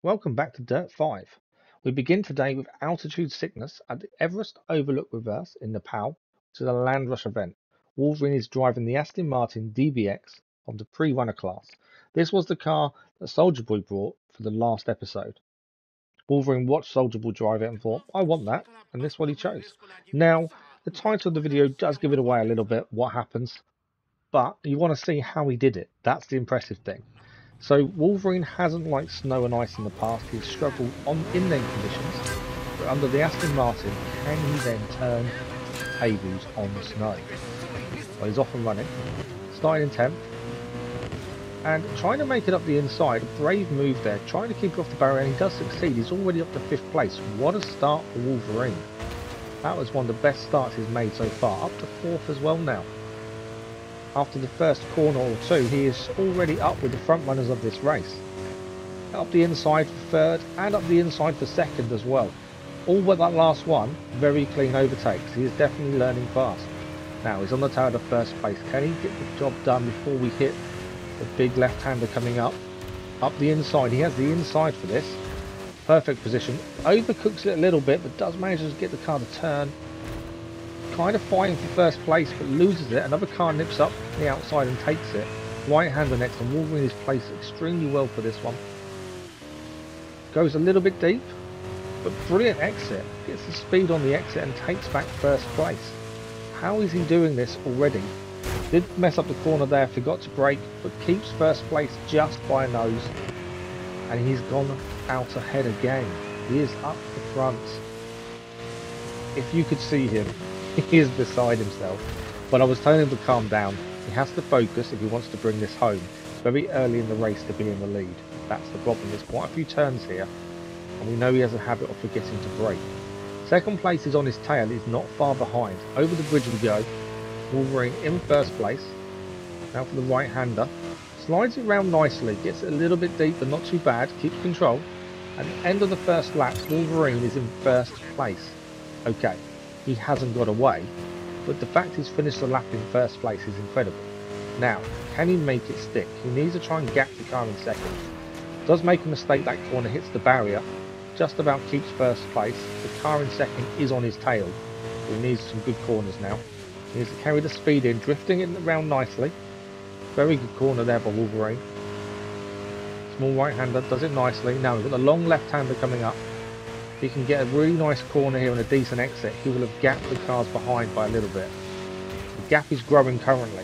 Welcome back to Dirt 5. We begin today with altitude sickness at the Everest Overlook Reverse in Nepal, which is a land rush event. Wolverine is driving the Aston Martin DBX of the PreRunner class. This was the car that Soldierboy brought for the last episode. Wolverine watched Soldierboy drive it and thought, I want that, and this is what he chose. Now, the title of the video does give it away a little bit, what happens, but you want to see how he did it. That's the impressive thing. So Wolverine hasn't liked snow and ice in the past. He's struggled in them conditions, but under the Aston Martin, can he then turn tables on the snow? Well, he's off and running, starting in 10th, and trying to make it up the inside. A brave move there, trying to keep off the barrier, and he does succeed. He's already up to 5th place. What a start for Wolverine. That was one of the best starts he's made so far, up to 4th as well now. After the first corner or two, he is already up with the front runners of this race. Up the inside for 3rd and up the inside for 2nd as well. All but that last one, very clean overtakes. He is definitely learning fast. Now he's on the tail of 1st place. Can he get the job done before we hit the big left-hander coming up? Up the inside, he has the inside for this. Perfect position. Overcooks it a little bit, but does manage to get the car to turn. Kind of fighting for 1st place, but loses it. Another car nips up the outside and takes it. Right-hander next, and Wolverine is placed extremely well for this one. Goes a little bit deep, but brilliant exit. Gets the speed on the exit and takes back 1st place. How is he doing this already? Did mess up the corner there, forgot to brake, but keeps 1st place just by a nose. And he's gone out ahead again. He is up the front. If you could see him, he is beside himself, but I was telling him to calm down. He has to focus if he wants to bring this home. It's very early in the race to be in the lead. That's the problem. There's quite a few turns here, and we know he has a habit of forgetting to brake. 2nd place is on his tail. He's not far behind. Over the bridge we go. Wolverine in 1st place. Now for the right-hander. Slides it round nicely. Gets it a little bit deep, but not too bad. Keeps control. At the end of the 1st lap, Wolverine is in 1st place. Okay. He hasn't got away, but the fact he's finished the lap in 1st place is incredible. Now, can he make it stick? He needs to try and gap the car in 2nd. Does make a mistake that corner, hits the barrier, just about keeps 1st place. The car in 2nd is on his tail. He needs some good corners now. He needs to carry the speed in, drifting it around nicely. Very good corner there by Wolverine. Small right-hander, does it nicely. Now we've got the long left-hander coming up. He can get a really nice corner here and a decent exit. He will have gapped the cars behind by a little bit. The gap is growing currently.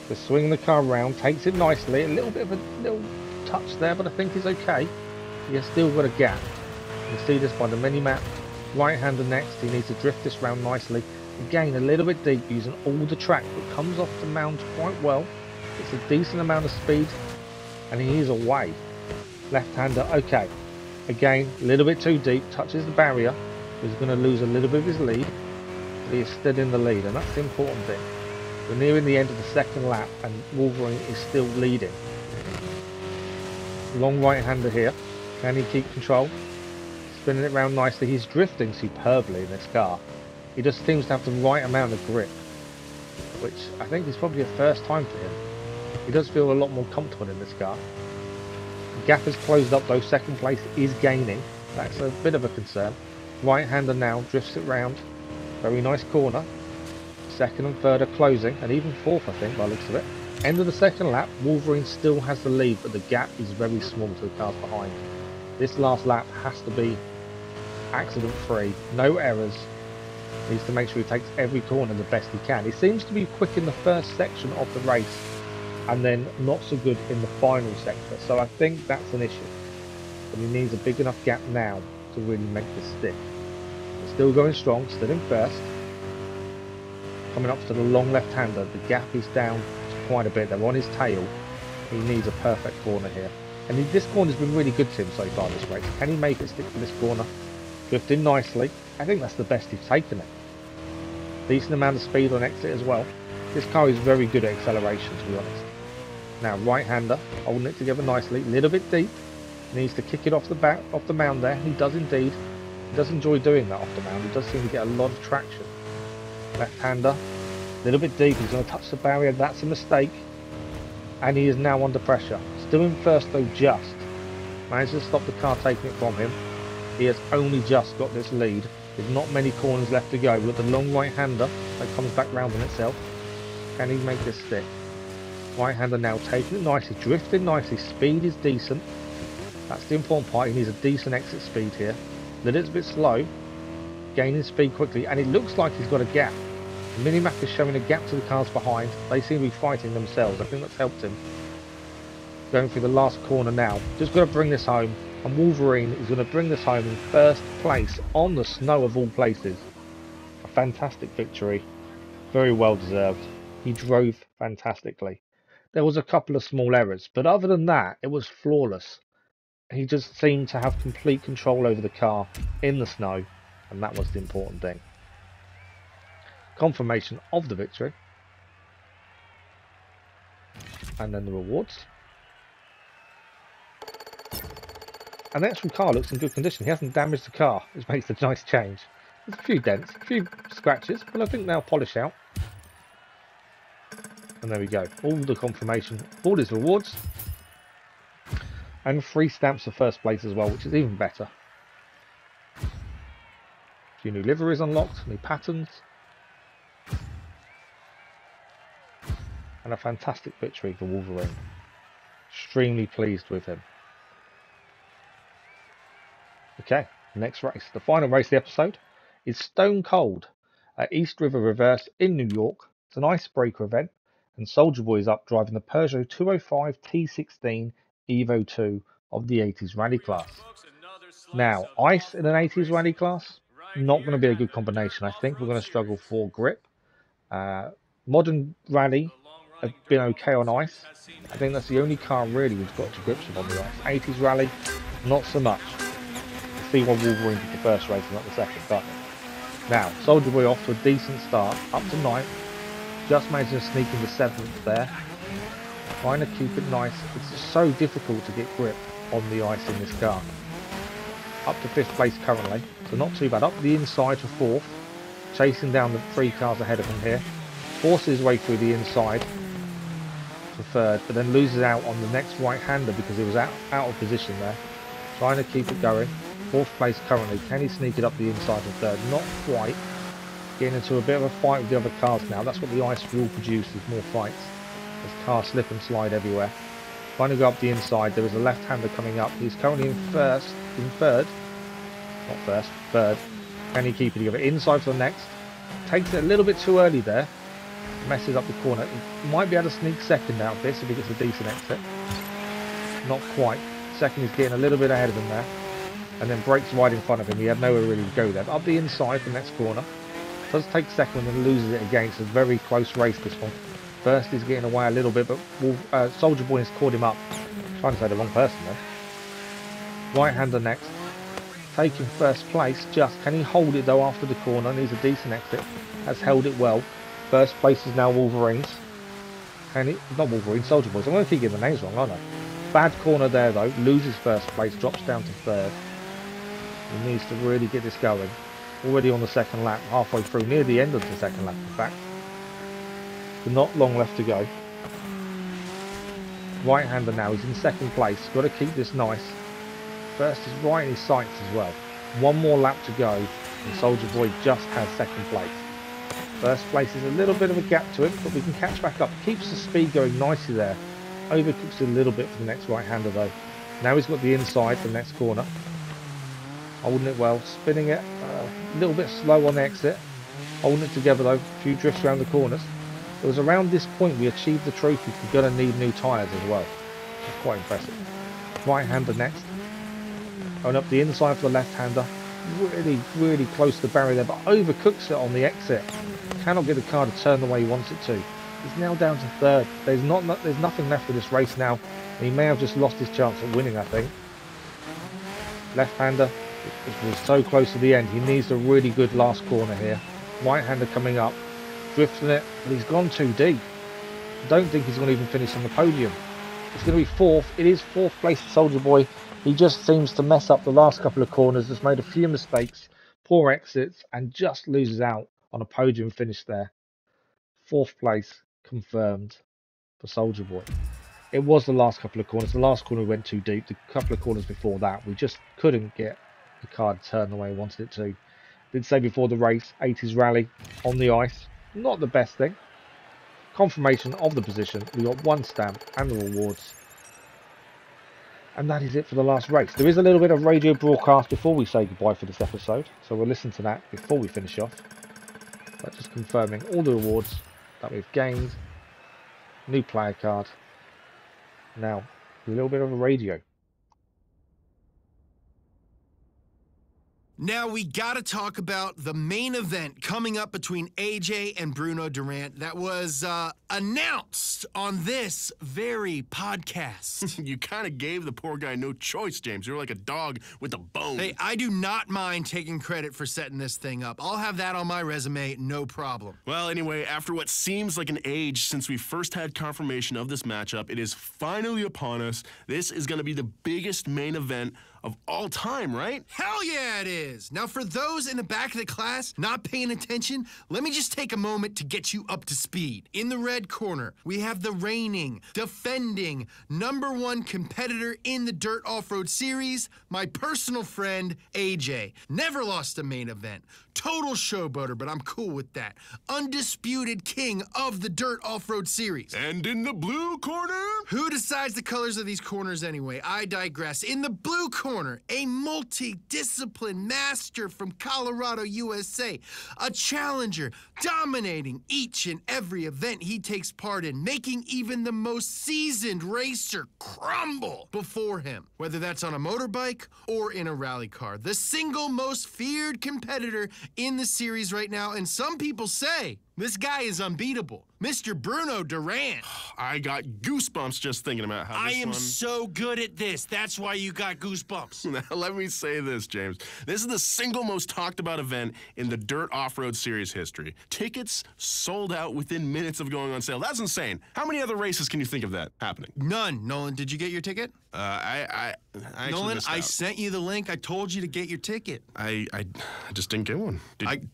So swinging the car around, takes it nicely. A little bit of a little touch there, but I think he's okay. He has still got a gap. You can see this by the mini-map. Right-hander next. He needs to drift this round nicely. Again, a little bit deep, using all the track, but comes off the mound quite well. It's a decent amount of speed, and he is away. Left-hander, okay. Again, a little bit too deep, touches the barrier. He's going to lose a little bit of his lead, but he is still in the lead, and that's the important thing. We're nearing the end of the 2nd lap, and Wolverine is still leading. Long right-hander here. Can he keep control? Spinning it round nicely. He's drifting superbly in this car. He just seems to have the right amount of grip, which I think is probably a 1st time for him. He does feel a lot more comfortable in this car. The gap has closed up though. 2nd place is gaining. That's a bit of a concern. Right-hander now drifts it round. Very nice corner. 2nd and 3rd are closing, and even 4th I think by the looks of it. End of the 2nd lap, Wolverine still has the lead, but the gap is very small to the cars behind. This last lap has to be accident free, no errors. Needs to make sure he takes every corner the best he can. He seems to be quick in the 1st section of the race, and then not so good in the final sector, so I think that's an issue. But he needs a big enough gap now to really make this stick. But still going strong, still in 1st. Coming up to the long left-hander, the gap is down quite a bit. They're on his tail. He needs a perfect corner here. And this corner's been really good to him so far this race. Can he make it stick for this corner? Drifting nicely. I think that's the best he's taken it. Decent amount of speed on exit as well. This car is very good at acceleration, to be honest. Now right-hander, holding it together nicely, a little bit deep. Needs to kick it off the mound there. He does indeed. He does enjoy doing that off the mound. He does seem to get a lot of traction. Left-hander, a little bit deep. He's going to touch the barrier. That's a mistake. And he is now under pressure. Still in 1st though, just. Managed to stop the car taking it from him. He has only just got this lead. There's not many corners left to go. We've got the long right-hander that comes back round on itself. Can he make this stick? Right-hander now taking it nicely, drifting nicely. Speed is decent. That's the important part. He needs a decent exit speed here. A little bit slow. Gaining speed quickly. And it looks like he's got a gap. The minimap is showing a gap to the cars behind. They seem to be fighting themselves. I think that's helped him. Going through the last corner now. Just got to bring this home. And Wolverine is going to bring this home in first place on the snow of all places. A fantastic victory. Very well deserved. He drove fantastically. There was a couple of small errors, but other than that, it was flawless. He just seemed to have complete control over the car in the snow, and that was the important thing. Confirmation of the victory. And then the rewards. And the actual car looks in good condition. He hasn't damaged the car, which makes a nice change. There's a few dents, a few scratches, but I think they'll polish out. And there we go. All the confirmation, all his rewards. And 3 stamps for first place as well, which is even better. A few new liveries unlocked, new patterns. And a fantastic victory for Wolverine. Extremely pleased with him. Okay, next race. The final race of the episode is Stone Cold at East River Reverse in New York. It's an IceBreaker event, and Soldierboy is up driving the Peugeot 205 T16 Evo 2 of the 80s rally class. Now, ice in an 80s rally class, not going to be a good combination. I think we're going to struggle for grip. Modern rally have been okay on ice. I think that's the only car really we've got to grips with on the ice. 80s rally, not so much. See why Wolverine did the first race and not the second, but now Soldierboy off to a decent start, up to 9th, just managed to sneak into 7th there, trying to keep it nice. It's just so difficult to get grip on the ice in this car. Up to 5th place currently, so not too bad. Up the inside for 4th, chasing down the 3 cars ahead of him here, forces his way through the inside for 3rd, but then loses out on the next right-hander because he was out of position there, trying to keep it going. 4th place currently. Can he sneak it up the inside for 3rd? Not quite. Getting into a bit of a fight with the other cars now. That's what the ice will produce, is more fights. As cars slip and slide everywhere. Trying to go up the inside. There is a left-hander coming up. He's currently in 3rd. Not first, 3rd. Can he keep it together? Inside for the next. Takes it a little bit too early there. Messes up the corner. He might be able to sneak 2nd out of this if he gets a decent exit. Not quite. 2nd is getting a little bit ahead of him there. And then brakes right in front of him. He had nowhere really to go there. But up the inside, the next corner. Does take 2nd and then loses it again. It's a very close race, this one. 1st is getting away a little bit, but Soldierboy has caught him up. Trying to say the wrong person there. Right-hander next. Taking 1st place. Just can he hold it though after the corner? Needs a decent exit. Has held it well. 1st place is now Wolverine's. Can he? Not Wolverine, Soldierboy. I'm going to keep getting the names wrong, aren't I? Bad corner there though. Loses 1st place. Drops down to 3rd. He needs to really get this going. Already on the 2nd lap, halfway through, near the end of the 2nd lap in fact. But not long left to go. Right-hander now, he's in 2nd place. Got to keep this nice. 1st is right in his sights as well. 1 more lap to go, and Soldierboy just has 2nd place. 1st place is a little bit of a gap to him, but we can catch back up. Keeps the speed going nicely there. Overcooks it a little bit for the next right-hander though. Now he's got the inside for the next corner. Holding it well, spinning it, a little bit slow on the exit. Holding it together though, a few drifts around the corners. It was around this point we achieved the trophy. We're going to need new tyres as well. It's quite impressive. Right-hander next. Going up the inside for the left-hander. Really close to the barrier there, but overcooks it on the exit. Cannot get the car to turn the way he wants it to. He's now down to 3rd. There's nothing left of this race now. He may have just lost his chance at winning, I think. Left-hander. It was so close to the end. He needs a really good last corner here. Right-hander coming up, drifting it, but he's gone too deep. I don't think he's going to even finish on the podium. It's going to be 4th. It is 4th place for Soldierboy. He just seems to mess up the last couple of corners. Has made a few mistakes, poor exits, and just loses out on a podium finish there. 4th place confirmed for Soldierboy. It was the last couple of corners. The last corner we went too deep. The couple of corners before that, we just couldn't get the car to turn the way we wanted it to. Did say before the race, 80s rally on the ice. Not the best thing. Confirmation of the position. We got 1 stamp and the rewards. And that is it for the last race. There is a little bit of radio broadcast before we say goodbye for this episode. So we'll listen to that before we finish off. But just confirming all the rewards that we've gained. New player card. Now, a little bit of a radio. Now we got to talk about the main event coming up between AJ and Bruno Durant that was announced on this very podcast. You kind of gave the poor guy no choice, James. You're like a dog with a bone. Hey, I do not mind taking credit for setting this thing up. I'll have that on my resume, no problem. Well, anyway, after what seems like an age since we first had confirmation of this matchup, it is finally upon us. This is going to be the biggest main event of all time, right? Hell yeah, it is. Now, for those in the back of the class not paying attention, let me just take a moment to get you up to speed. In the red corner, we have the reigning, defending, #1 competitor in the Dirt Off-Road Series, my personal friend, AJ. Never lost a main event. Total showboater, but I'm cool with that. Undisputed king of the Dirt Off-Road Series. And in the blue corner? Who decides the colors of these corners anyway? I digress. In the blue corner, a multi-discipline master from Colorado, USA. A challenger, dominating each and every event he takes part in, making even the most seasoned racer crumble before him, whether that's on a motorbike or in a rally car. The single most feared competitor in the series right now, and some people say this guy is unbeatable. Mr. Bruno Durant. I got goosebumps just thinking about how this I am one... so good at this. That's why you got goosebumps. Now, let me say this, James. This is the single most talked about event in the Dirt Off-Road Series history. Tickets sold out within minutes of going on sale. That's insane. How many other races can you think of that happening? None. Nolan, did you get your ticket? I actually Nolan, missed I out. sent you the link. I told you to get your ticket. I just didn't get one.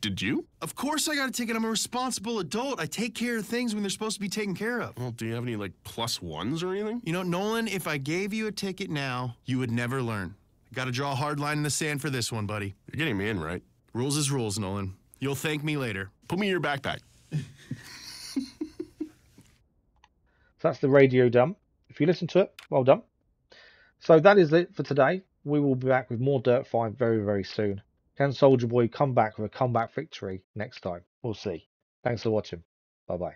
Did you? Of course I got a ticket. I'm a responsible adult. I take care of things when they're supposed to be taken care of. Well, do you have any, like, +1s or anything? You know, Nolan, if I gave you a ticket now, you would never learn. Got to draw a hard line in the sand for this one, buddy. You're getting me in, right? Rules is rules, Nolan. You'll thank me later. Put me in your backpack. So that's the radio done. If you listen to it, well done. So that is it for today. We will be back with more Dirt 5 very, very soon. Can Soldierboy come back with a comeback victory next time? We'll see. Thanks for watching. Bye-bye.